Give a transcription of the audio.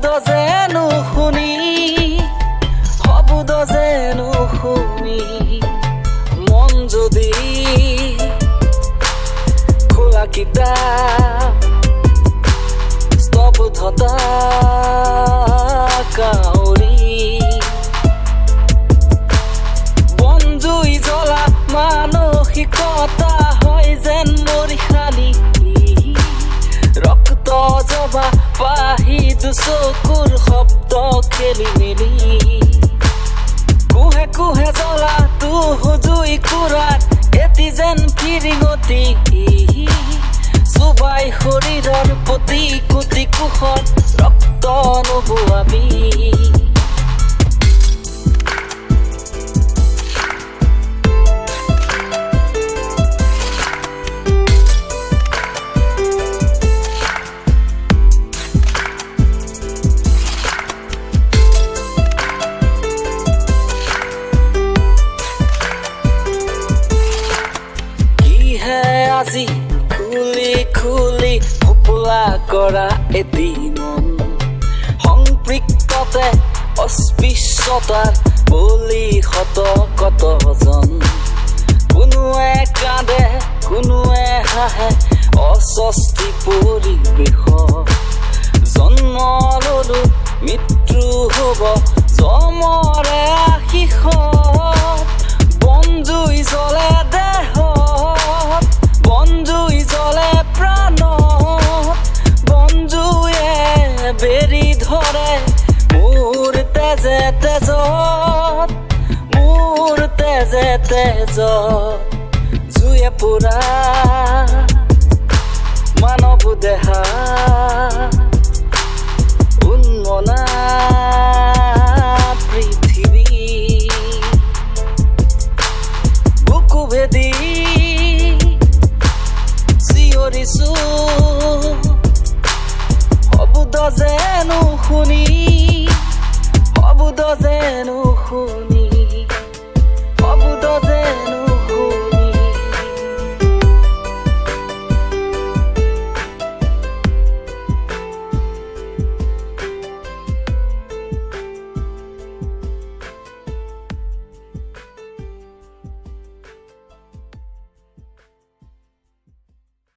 শব্দ যেনো শুনি শব্দ যেনো শুনি মন যদি খোলা কিতাপ স্তব্ধতা কাউরি বনজুই জ্বলা মানসিকতা হয় যেন মৰিশালী ৰক্ত জবা পাহি দুচকুৰ শব্দ খেলি মেলি কুহে কুহে জ্বলা তুহুজুই কুৰাত এটি যেন ফিৰিঙতি চুবাই শৰীৰৰ প্ৰতি কোটি কোষত ৰক্ত নোবোৱাবি আজি খুলি খুলি ফোপোলা কৰা এটি মন সংপৃক্ততে অস্পৃশ্যতাৰ বলি শত কতজন কোনোৱে কাঁদে কোনোৱে হাঁহে অস্বস্তি পৰিৱেশ জন্ম ললো মৃত্যু হ'ব জমৰে আশিষত বনজুই জ্বলে দেহত বনজুই জ্বলে প্ৰাণত বনজুয়ে বেৰি ধৰে মোৰ তেজে তেজত মোৰ তেজে তেজত জুয়ে পুৰা মানৱ দেহা